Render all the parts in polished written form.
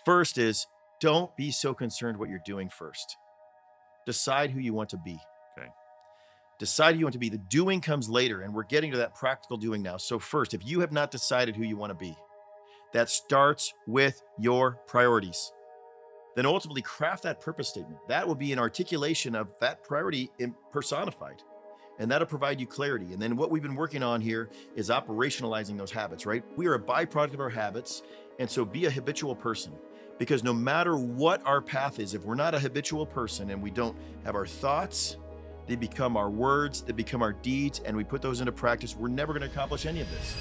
First is don't be so concerned what you're doing first. Decide who you want to be. Okay. Decide who you want to be. The doing comes later, and we're getting to that practical doing now. So first, if you have not decided who you want to be, that starts with your priorities. Then ultimately craft that purpose statement. That will be an articulation of that priority personified. And that'll provide you clarity. And then what we've been working on here is operationalizing those habits, right? We are a byproduct of our habits. And so be a habitual person, because no matter what our path is, if we're not a habitual person and we don't have our thoughts, they become our words, they become our deeds, and we put those into practice, we're never going to accomplish any of this.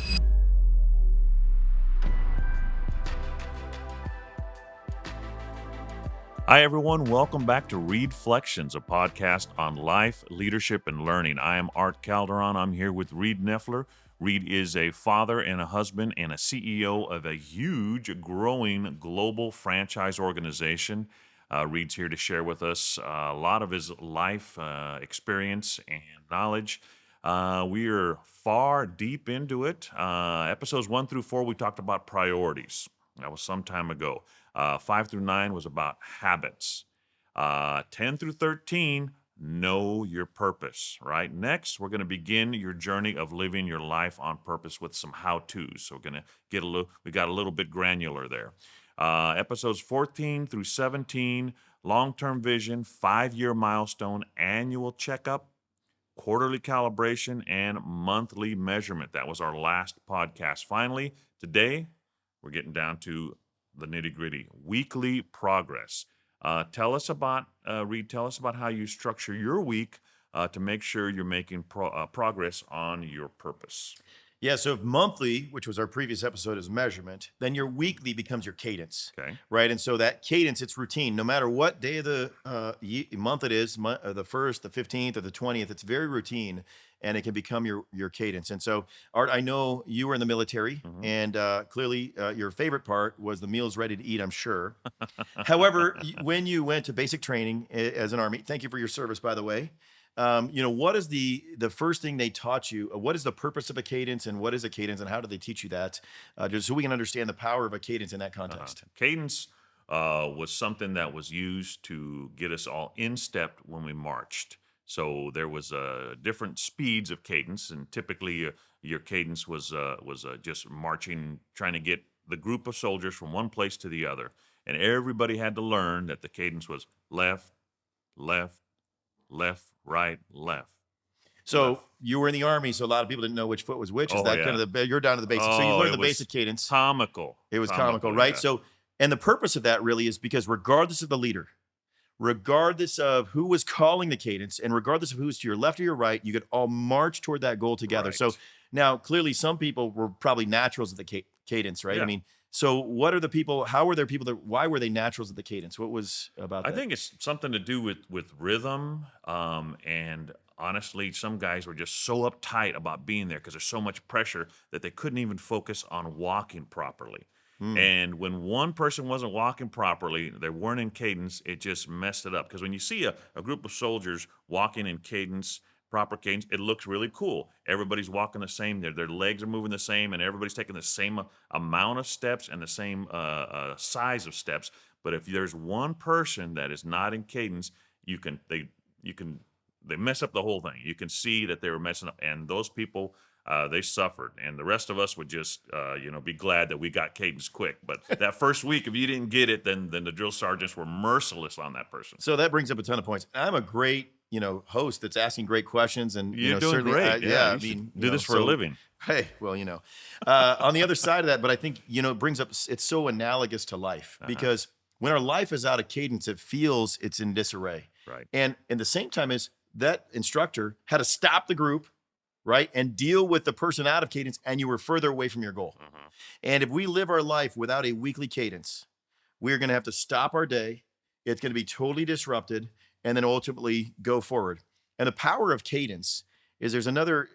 Hi, everyone. Welcome back to ReedFlections, a podcast on life, leadership, and learning. I am Art Calderon. I'm here with Reed Nyffeler. Reed is a father and a husband and a CEO of a huge, growing global franchise organization. Reed's here to share with us a lot of his life experience and knowledge. We are far deep into it. Episodes 1 through 4, we talked about priorities. That was some time ago. 5 through 9 was about habits. 10 through 13, know your purpose, right? Next, we're going to begin your journey of living your life on purpose with some how-tos. So we're going to get we got a little bit granular there. Episodes 14 through 17, long-term vision, 5-year milestone, annual checkup, quarterly calibration, and monthly measurement. That was our last podcast. Finally, today, we're getting down to the nitty-gritty, weekly progress. Tell us about, Reed, tell us about how you structure your week to make sure you're making progress on your purpose. Yeah, so if monthly, which was our previous episode, is measurement, then your weekly becomes your cadence, Okay. right? And so that cadence, it's routine. No matter what day of the month it is, the 1st, the 15th, or the 20th, it's very routine, and it can become your cadence. And so, Art, I know you were in the military, and clearly your favorite part was the meals ready to eat, I'm sure. However, when you went to basic training as an Army, thank you for your service, by the way. What is the first thing they taught you? What is the purpose of a cadence, and what is a cadence, and how do they teach you that? Just so we can understand the power of a cadence in that context. Cadence was something that was used to get us all in step when we marched. So there was different speeds of cadence, and typically your cadence was just marching, trying to get the group of soldiers from one place to the other. And everybody had to learn that the cadence was left, left, left, right, left. So you were in the Army, so a lot of people didn't know which foot was which. Is that kind of you're down to the basics. So you learned the basic cadence. Comical. It was comical, right? Yeah. So, and the purpose of that really is because regardless of the leader, regardless of who was calling the cadence, and regardless of who's to your left or your right, you could all march toward that goal together. Right. So now clearly some people were probably naturals at the cadence, right? Yeah. I mean, so what are the people, how were there people why were they naturals at the cadence? What was about that? I think it's something to do with rhythm, and honestly, some guys were just so uptight about being there because there's so much pressure that they couldn't even focus on walking properly. And when one person wasn't walking properly, they weren't in cadence, it just messed it up. Because when you see a group of soldiers walking in cadence, proper cadence, it looks really cool. Everybody's walking the same, their legs are moving the same, and everybody's taking the same amount of steps and the same size of steps. But if there's one person that is not in cadence, they mess up the whole thing. You can see that they were messing up, and those people, they suffered, and the rest of us would just, be glad that we got cadence quick. But that first week, if you didn't get it, then the drill sergeants were merciless on that person. So that brings up a ton of points. I'm a great, host that's asking great questions, and You're doing great. I mean, do this for a living. Hey, well, on the other side of that, but I think it brings up. It's so analogous to life because when our life is out of cadence, it feels it's in disarray. Right. And at the same time, is that instructor had to stop the group, right, and deal with the person out of cadence, and you were further away from your goal. And if we live our life without a weekly cadence, we're going to have to stop our day. It's going to be totally disrupted, and then ultimately go forward. And the power of cadence is there's another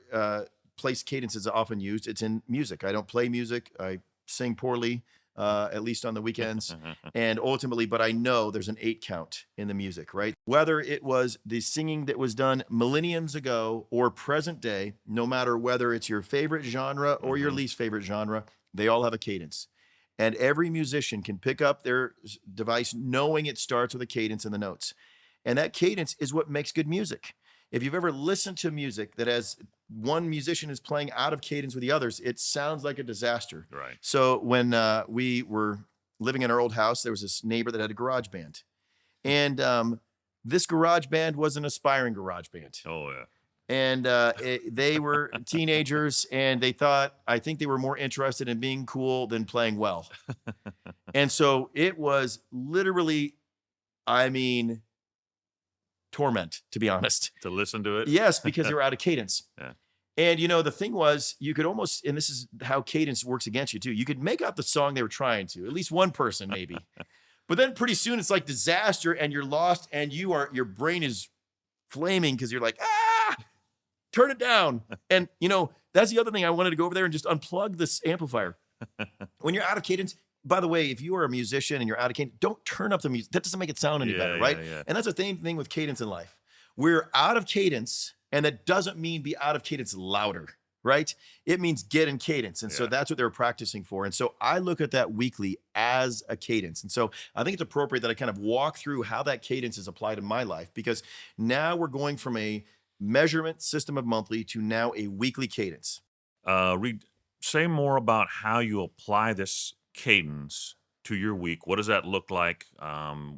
place cadence is often used. It's in music. I don't play music. I sing poorly, at least on the weekends. And ultimately, but I know there's an 8 count in the music, right? Whether it was the singing that was done millenniums ago or present day, no matter whether it's your favorite genre or your least favorite genre, they all have a cadence. And every musician can pick up their device knowing it starts with a cadence and the notes. And that cadence is what makes good music. If you've ever listened to music that has one musician is playing out of cadence with the others, it sounds like a disaster. Right. So when we were living in our old house, there was this neighbor that had a garage band. And this garage band was an aspiring garage band. Oh, yeah. And they were teenagers, and I think they were more interested in being cool than playing well. And so it was literally, I mean, torment, to be honest. To listen to it? Yes, because they were out of cadence. Yeah. And, you know, the thing was, you could almost, and this is how cadence works against you too, you could make out the song they were trying to, at least one person maybe. But then pretty soon it's like disaster, and you're lost, and your brain is flaming because you're like, turn it down. And, you know, that's the other thing. I wanted to go over there and just unplug this amplifier. When you're out of cadence, by the way, if you are a musician and you're out of cadence, don't turn up the music. That doesn't make it sound any better, right? Yeah. And that's the same thing with cadence in life. We're out of cadence, and that doesn't mean be out of cadence louder, right? It means get in cadence. And so that's what they were practicing for. And so I look at that weekly as a cadence. And so I think it's appropriate that I kind of walk through how that cadence is applied in my life, because now we're going from a measurement system of monthly to now a weekly cadence. Reed, say more about how you apply this cadence to your week. What does that look like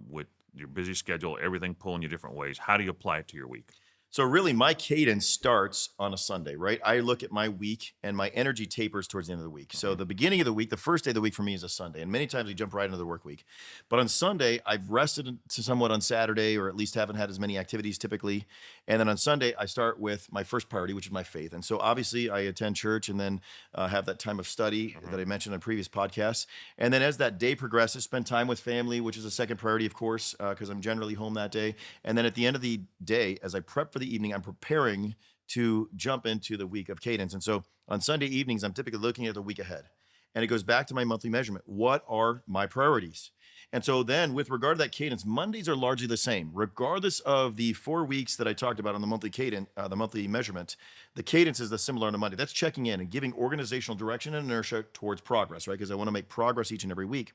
with your busy schedule, everything pulling you different ways? How do you apply it to your week? So really my cadence starts on a Sunday, right? I look at my week, and my energy tapers towards the end of the week. So the beginning of the week, the first day of the week for me is a Sunday, and many times we jump right into the work week. But on Sunday, I've rested somewhat on Saturday, or at least haven't had as many activities typically. And then on Sunday, I start with my first priority, which is my faith. And so obviously I attend church, and then have that time of study that I mentioned on previous podcasts. And then as that day progresses, spend time with family, which is a second priority, of course, because I'm generally home that day. And then at the end of the day, as I prep for the evening, I'm preparing to jump into the week of cadence. And so on Sunday evenings, I'm typically looking at the week ahead. And it goes back to my monthly measurement. What are my priorities? And so then with regard to that cadence, Mondays are largely the same. Regardless of the 4 weeks that I talked about on the monthly cadence, the monthly measurement, the cadence is the similar on a Monday. That's checking in and giving organizational direction and inertia towards progress, right? Because I want to make progress each and every week.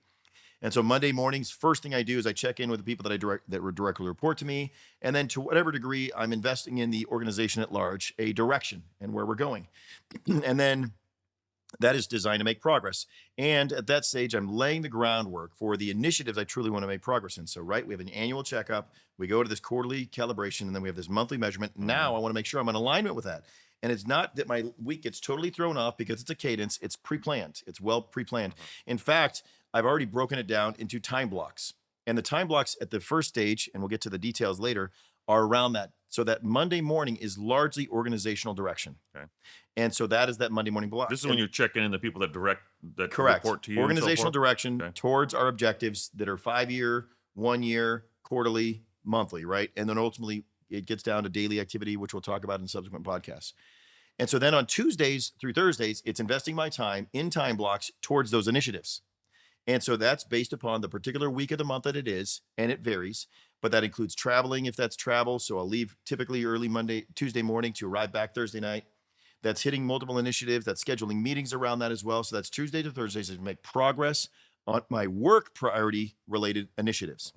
And so Monday mornings, first thing I do is I check in with the people that would directly report to me. And then to whatever degree I'm investing in the organization at large, a direction and where we're going. And then that is designed to make progress. And at that stage, I'm laying the groundwork for the initiatives I truly want to make progress in. So, right, we have an annual checkup, we go to this quarterly calibration, and then we have this monthly measurement. Now I want to make sure I'm in alignment with that. And it's not that my week gets totally thrown off because it's a cadence. It's pre-planned. It's well pre-planned. In fact, I've already broken it down into time blocks. And the time blocks at the first stage, and we'll get to the details later, are around that. So that Monday morning is largely organizational direction. Okay. And so that is that Monday morning block. This is when you're checking in the people that correct. report to you. Organizational and so forth? direction Okay. towards our objectives that are 5-year, 1 year, quarterly, monthly, right? And then ultimately it gets down to daily activity, which we'll talk about in subsequent podcasts. And so then on Tuesdays through Thursdays, it's investing my time in time blocks towards those initiatives. And so that's based upon the particular week of the month that it is, and it varies, but that includes traveling if that's travel. So I'll leave typically early Tuesday morning to arrive back Thursday night. That's hitting multiple initiatives. That's scheduling meetings around that as well. So that's Tuesday to Thursdays to make progress on my work priority related initiatives.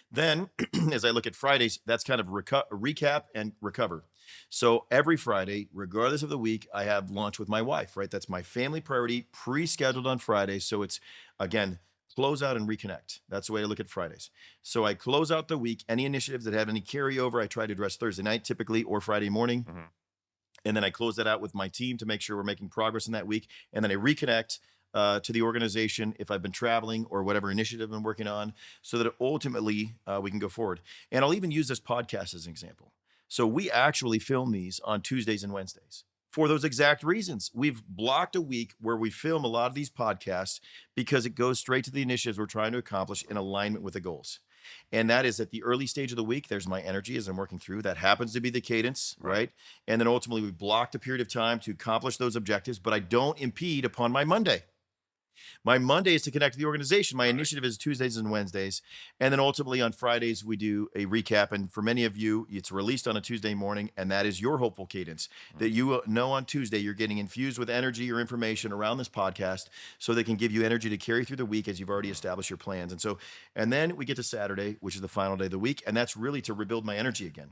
Then as I look at Fridays, that's kind of recap and recover. So every Friday, regardless of the week, I have lunch with my wife, right? That's my family priority, pre-scheduled on Friday. So it's, again, close out and reconnect. That's the way I look at Fridays. So I close out the week. Any initiatives that have any carryover, I try to address Thursday night typically, or Friday morning. And then I close that out with my team to make sure we're making progress in that week. And then I reconnect to the organization if I've been traveling or whatever initiative I'm working on, so that ultimately we can go forward. And I'll even use this podcast as an example. So we actually film these on Tuesdays and Wednesdays for those exact reasons. We've blocked a week where we film a lot of these podcasts because it goes straight to the initiatives we're trying to accomplish in alignment with the goals. And that is at the early stage of the week. There's my energy as I'm working through. That happens to be the cadence, right? And then ultimately we've blocked a period of time to accomplish those objectives, but I don't impede upon my Monday. My Monday is to connect with the organization. My initiative is Tuesdays and Wednesdays. And then ultimately on Fridays, we do a recap. And for many of you, it's released on a Tuesday morning. And that is your hopeful cadence that you know on Tuesday, you're getting infused with energy or information around this podcast so they can give you energy to carry through the week as you've already established your plans. And then we get to Saturday, which is the final day of the week. And that's really to rebuild my energy again.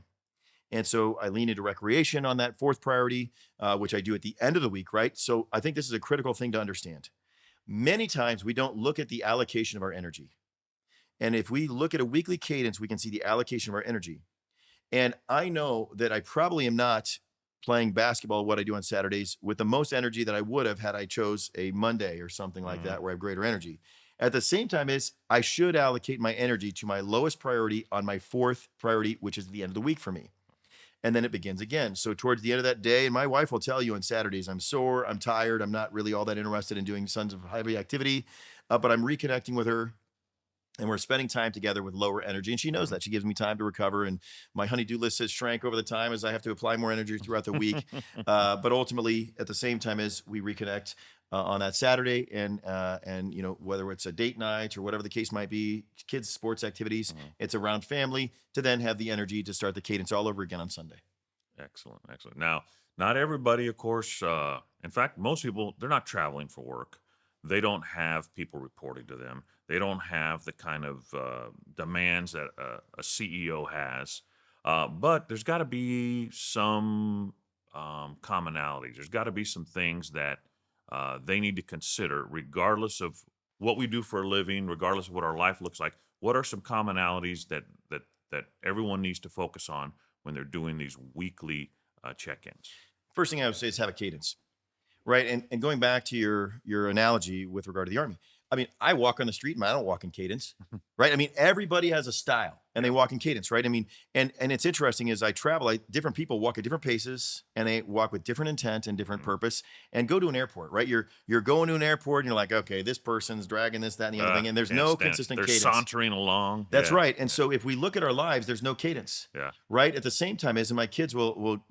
And so I lean into recreation on that fourth priority, which I do at the end of the week, right? So I think this is a critical thing to understand. Many times we don't look at the allocation of our energy. And if we look at a weekly cadence, we can see the allocation of our energy. And I know that I probably am not playing basketball, what I do on Saturdays, with the most energy that I would have had I chose a Monday or something like that, where I have greater energy. At the same time is I should allocate my energy to my lowest priority on my fourth priority, which is the end of the week for me. And then it begins again. So towards the end of that day, and my wife will tell you on Saturdays, I'm sore, I'm tired, I'm not really all that interested in doing tons of heavy activity, but I'm reconnecting with her and we're spending time together with lower energy. And she knows that. She gives me time to recover. And my honey-do list has shrank over the time as I have to apply more energy throughout the week. But ultimately, at the same time as we reconnect on that Saturday and whether it's a date night or whatever the case might be, kids' sports activities, it's around family to then have the energy to start the cadence all over again on Sunday. Excellent. Now, not everybody, of course, in fact, most people, they're not traveling for work. They don't have people reporting to them. They don't have the kind of demands that a CEO has. But there's got to be some commonalities. There's got to be some things that they need to consider, regardless of what we do for a living, regardless of what our life looks like. What are some commonalities that everyone needs to focus on when they're doing these weekly check-ins? First thing I would say is have a cadence, right? And going back to your analogy with regard to the Army, I mean, I walk on the street and I don't walk in cadence, right? I mean, everybody has a style and they walk in cadence, right? I mean, and it's interesting as I travel, different people walk at different paces and they walk with different intent and different purpose and go to an airport, right? You're going to an airport and you're like, okay, this person's dragging this, that, and the other thing. And there's no consistent they're cadence. Sauntering along. That's right. And so if we look at our lives, there's no cadence, right? At the same time as, and my kids will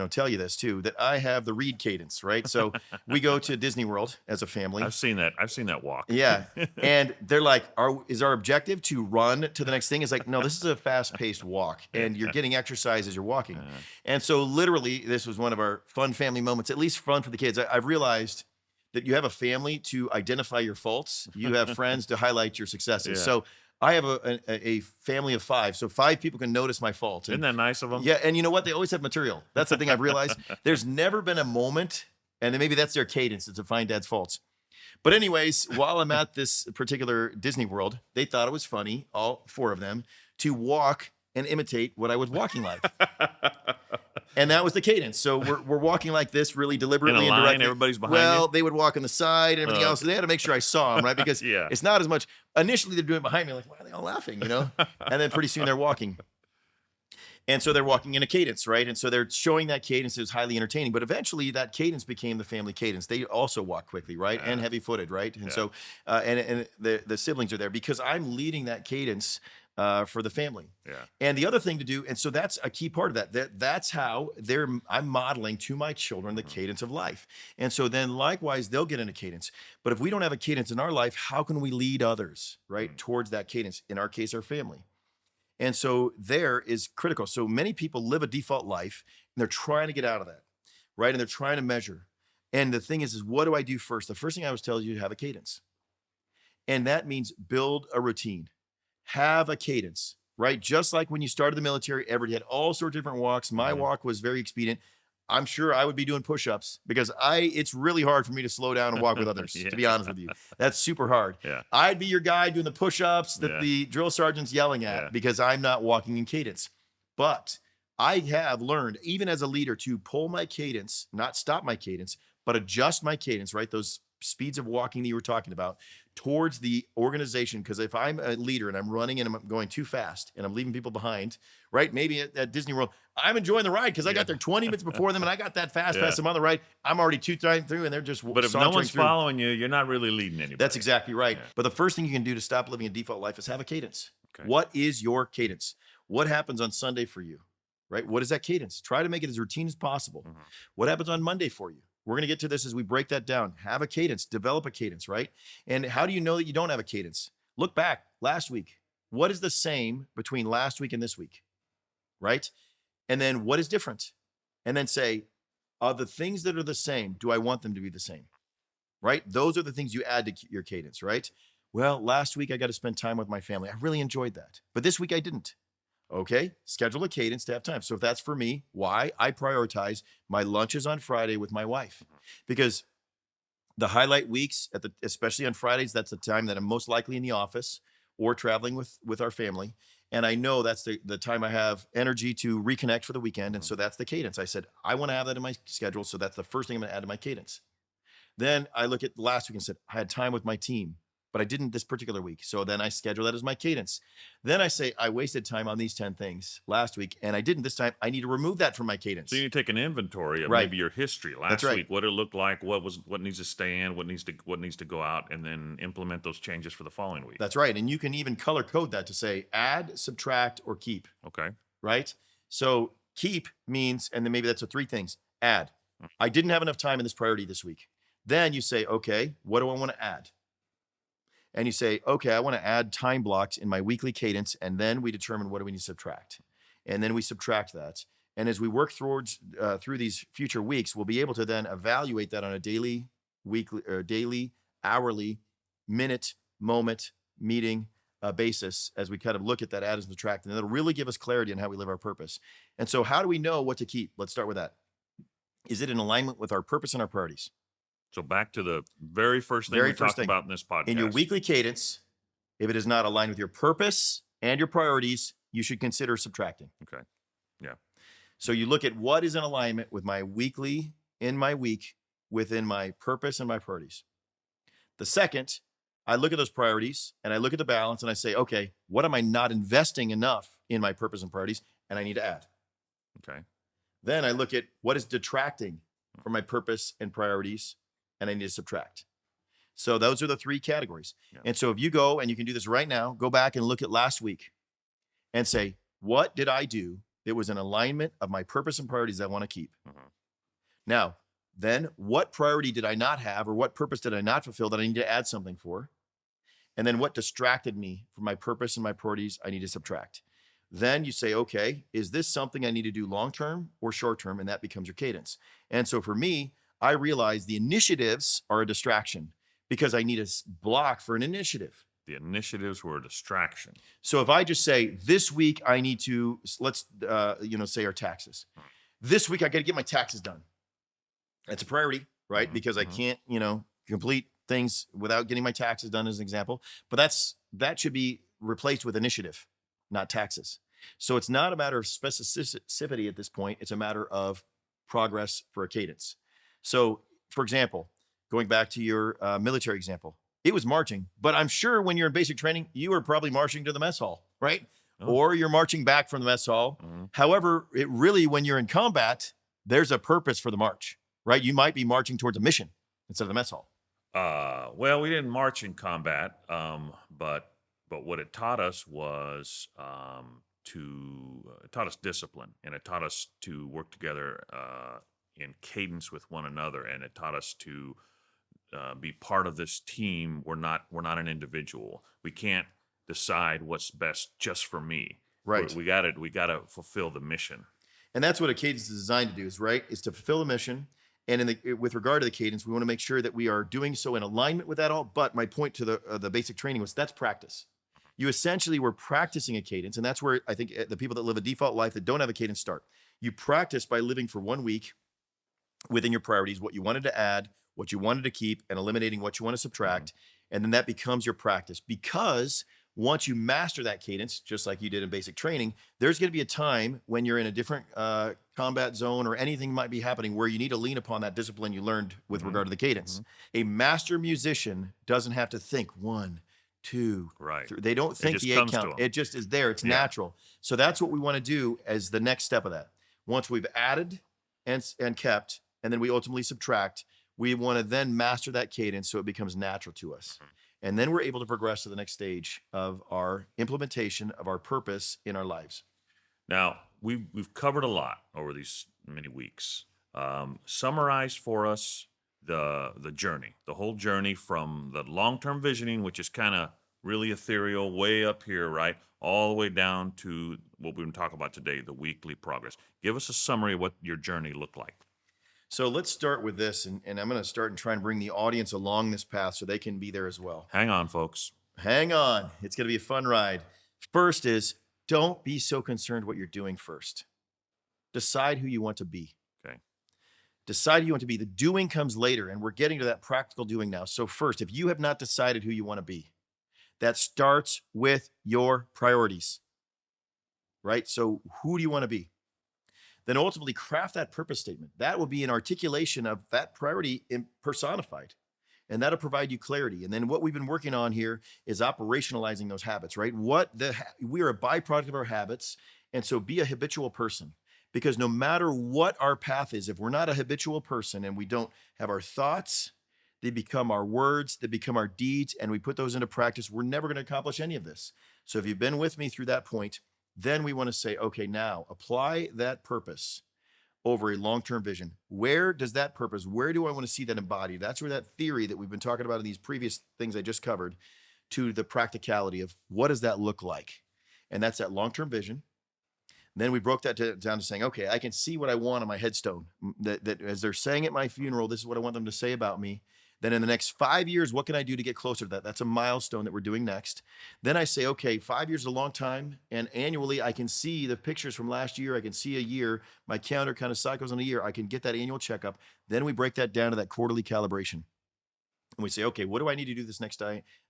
tell you this too, that I have the Reed cadence, right? So we go to Disney World as a family. I've seen that walk. Yeah. And they're like, is our objective to run to the next thing? It's like, no, this is a fast-paced walk and you're getting exercise as you're walking. And so literally, this was one of our fun family moments, at least fun for the kids. I've realized that you have a family to identify your faults. You have friends to highlight your successes. So I have a family of 5. So 5 people can notice my faults. Isn't that nice of them? Yeah. And you know what? They always have material. That's the thing I've realized. There's never been a moment, and then maybe that's their cadence, is to find dad's faults. But anyways, while I'm at this particular Disney World, they thought it was funny, all 4 of them, to walk and imitate what I was walking like. And that was the cadence. So we're walking like this really deliberately. In a and line, directly. everybody's behind you? Well, they would walk on the side and everything else. So they had to make sure I saw them, right? Because it's not as much. Initially, they're doing it behind me. Like, why are they all laughing, And then pretty soon they're walking. And so they're walking in a cadence, right? And so they're showing that cadence. It was highly entertaining. But eventually that cadence became the family cadence. They also walk quickly, right? And heavy-footed, right? And so, and the siblings are there because I'm leading that cadence for the family. And the other thing to do, and so that's a key part of that. That's how I'm modeling to my children the cadence of life. And so then likewise, they'll get into cadence. But if we don't have a cadence in our life, how can we lead others, right? Towards that cadence, in our case, our family. And so there is critical. So many people live a default life and they're trying to get out of that, right? And they're trying to measure. And the thing is what do I do first? The first thing I always tell you to have a cadence. And that means build a routine. Have a cadence, right? Just like when you started the military, everybody had all sorts of different walks. My walk was very expedient. I'm sure I would be doing push-ups because it's really hard for me to slow down and walk with others, to be honest with you. That's super hard. I'd be your guy doing the push-ups that the drill sergeant's yelling at because I'm not walking in cadence. But I have learned, even as a leader, to pull my cadence, not stop my cadence, but adjust my cadence, right? Those speeds of walking that you were talking about towards the organization. Because if I'm a leader and I'm running and I'm going too fast and I'm leaving people behind, right? Maybe at Disney World, I'm enjoying the ride because I got there 20 minutes before them and I got that fast past them on the ride. I'm already 2 times through and they're just But if no one's following you, you're not really leading anybody. That's exactly right. But the first thing you can do to stop living a default life is have a cadence. What is your cadence? What happens on Sunday for you, right? What is that cadence? Try to make it as routine as possible. What happens on Monday for you? We're going to get to this as we break that down. Have a cadence, develop a cadence, right? And how do you know that you don't have a cadence? Look back last week. What is the same between last week and this week, right? And then what is different? And then say, are the things that are the same, do I want them to be the same, right? Those are the things you add to your cadence, right? Well, last week I got to spend time with my family. I really enjoyed that. But this week I didn't. Okay, schedule a cadence to have time. So if that's for me, why? I prioritize my lunches on Friday with my wife because the highlight weeks, especially on Fridays, that's the time that I'm most likely in the office or traveling with our family. And I know that's the time I have energy to reconnect for the weekend. And so that's the cadence. I said, I want to have that in my schedule. So that's the first thing I'm going to add to my cadence. Then I look at last week and said, I had time with my team, but I didn't this particular week. So then I schedule that as my cadence. Then I say, I wasted time on these 10 things last week and I didn't this time. I need to remove that from my cadence. So you need to take an inventory of Right. maybe your history That's last right. week, what it looked like, what needs to stay in, what needs to go out, and then implement those changes for the following week. That's right. And you can even color code that to say add, subtract, or keep. Okay. Right? So keep means, and then maybe that's the three things. Add. I didn't have enough time in this priority this week. Then you say, okay, what do I want to add? And you say, okay, I want to add time blocks in my weekly cadence. And then we determine what do we need to subtract. And then we subtract that. And as we work towards through these future weeks, we'll be able to then evaluate that on a daily, weekly, or daily, hourly, minute, moment, meeting basis as we kind of look at that add and subtract. And it'll really give us clarity on how we live our purpose. And so how do we know what to keep? Let's start with that. Is it in alignment with our purpose and our priorities? So back to the very first thing we talked about in this podcast. In your weekly cadence, if it is not aligned with your purpose and your priorities, you should consider subtracting. Okay. Yeah. So you look at what is in alignment with my weekly, in my week, within my purpose and my priorities. The second, I look at those priorities and I look at the balance and I say, okay, what am I not investing enough in my purpose and priorities? And I need to add. Okay. Then I look at what is detracting from my purpose and priorities, and I need to subtract. So those are the three categories. Yeah. And so if you go, and you can do this right now, go back and look at last week and say, what did I do that was in alignment of my purpose and priorities I want to keep? Now, then what priority did I not have, or what purpose did I not fulfill that I need to add something for? And then what distracted me from my purpose and my priorities I need to subtract? Then you say, okay, is this something I need to do long-term or short-term? And that becomes your cadence. And so for me, I realize the initiatives are a distraction because I need a block for an initiative. The initiatives were a distraction. So if I just say this week I need to, let's say our taxes. This week I got to get my taxes done. That's a priority, right? Because I can't, complete things without getting my taxes done as an example. But that should be replaced with initiative, not taxes. So it's not a matter of specificity at this point. It's a matter of progress for a cadence. So, for example, going back to your military example, it was marching, but I'm sure when you're in basic training, you were probably marching to the mess hall, right? Oh. Or you're marching back from the mess hall. However, when you're in combat, there's a purpose for the march, right? You might be marching towards a mission instead of the mess hall. Well, we didn't march in combat, but what it taught us was it taught us discipline, and it taught us to work together in cadence with one another, and it taught us to be part of this team. We're not an individual. We can't decide what's best just for me. Right. We got to fulfill the mission. And that's what a cadence is designed to do, is to fulfill the mission. And with regard to the cadence, we want to make sure that we are doing so in alignment with that all. But my point to the basic training was that's practice. You essentially were practicing a cadence, and that's where I think the people that live a default life that don't have a cadence start. You practice by living for 1 week within your priorities, what you wanted to add, what you wanted to keep, and eliminating what you want to subtract. And then that becomes your practice. Because once you master that cadence, just like you did in basic training, there's going to be a time when you're in a different combat zone or anything might be happening where you need to lean upon that discipline you learned with regard to the cadence. A master musician doesn't have to think 1, 2, right. 3. They don't think the 8 count. It just is there. It's natural. So that's what we want to do as the next step of that. Once we've added and kept, and then we ultimately subtract, we want to then master that cadence so it becomes natural to us. And then we're able to progress to the next stage of our implementation of our purpose in our lives. Now, we've covered a lot over these many weeks. Summarize for us the journey, the whole journey from the long-term visioning, which is kind of really ethereal, way up here, right, all the way down to what we're going to talk about today, the weekly progress. Give us a summary of what your journey looked like. So let's start with this, and I'm going to start and try and bring the audience along this path so they can be there as well. Hang on, folks. Hang on. It's going to be a fun ride. First is don't be so concerned what you're doing first. Decide who you want to be. Okay. Decide who you want to be. The doing comes later, and we're getting to that practical doing now. So first, if you have not decided who you want to be, that starts with your priorities, right? So who do you want to be? Then ultimately craft that purpose statement. That will be an articulation of that priority personified. And that'll provide you clarity. And then what we've been working on here is operationalizing those habits, right? We are a byproduct of our habits. And so be a habitual person, because no matter what our path is, if we're not a habitual person and we don't have our thoughts, they become our words, they become our deeds, and we put those into practice, we're never going to accomplish any of this. So if you've been with me through that point, then we want to say, okay, now apply that purpose over a long-term vision. Where does that purpose, where do I want to see that embodied? That's where that theory that we've been talking about in these previous things I just covered, to the practicality of what does that look like? And that's that long-term vision. Then we broke that down to saying, okay, I can see what I want on my headstone. That as they're saying at my funeral, this is what I want them to say about me. Then in the next 5 years, what can I do to get closer to that? That's a milestone that we're doing next. Then I say, okay, 5 years is a long time. And annually, I can see the pictures from last year. I can see a year. My calendar kind of cycles on a year. I can get that annual checkup. Then we break that down to that quarterly calibration. And we say, okay, what do I need to do this next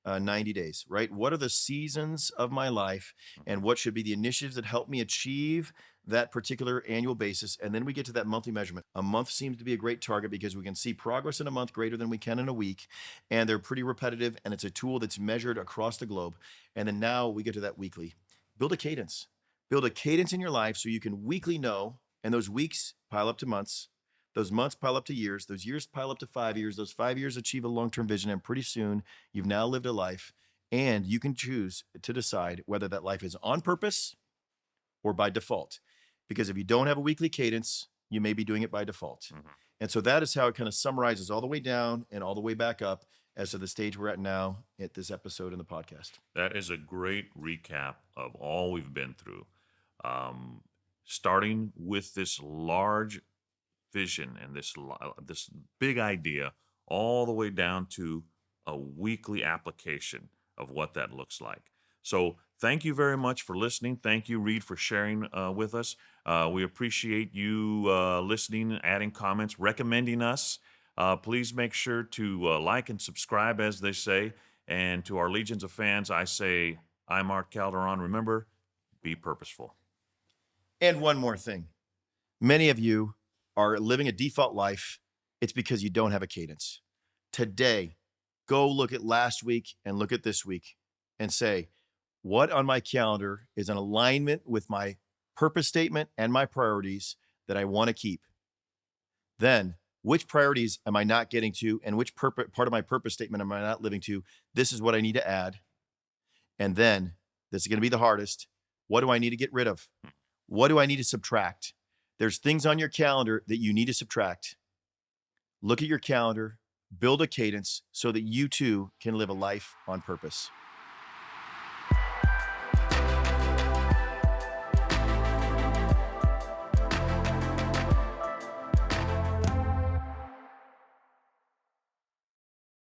90 days, right? What are the seasons of my life, and what should be the initiatives that help me achieve that particular annual basis? And then we get to that monthly measurement. A month seems to be a great target because we can see progress in a month greater than we can in a week, and they're pretty repetitive, and it's a tool that's measured across the globe. And then now we get to that weekly. Build a cadence. Build a cadence in your life so you can weekly know, and those weeks pile up to months. Those months pile up to years. Those years pile up to 5 years. Those 5 years achieve a long-term vision. And pretty soon, you've now lived a life. And you can choose to decide whether that life is on purpose or by default. Because if you don't have a weekly cadence, you may be doing it by default. Mm-hmm. And so that is how it kind of summarizes all the way down and all the way back up as to the stage we're at now at this episode in the podcast. That is a great recap of all we've been through. Starting with this large vision and this big idea, all the way down to a weekly application of what that looks like. So thank you very much for listening. Thank you, Reed, for sharing with us. We appreciate you listening, adding comments, recommending us. Please make sure to like and subscribe, as they say. And to our legions of fans, I say, I'm Art Calderon. Remember, be purposeful. And one more thing. Many of you are living a default life. It's because you don't have a cadence. Today, go look at last week and look at this week and say, what on my calendar is in alignment with my purpose statement and my priorities that I want to keep? Then, which priorities am I not getting to, and which part of my purpose statement am I not living to? This is what I need to add. And then, this is going to be the hardest. What do I need to get rid of? What do I need to subtract? There's things on your calendar that you need to subtract. Look at your calendar, build a cadence so that you too can live a life on purpose.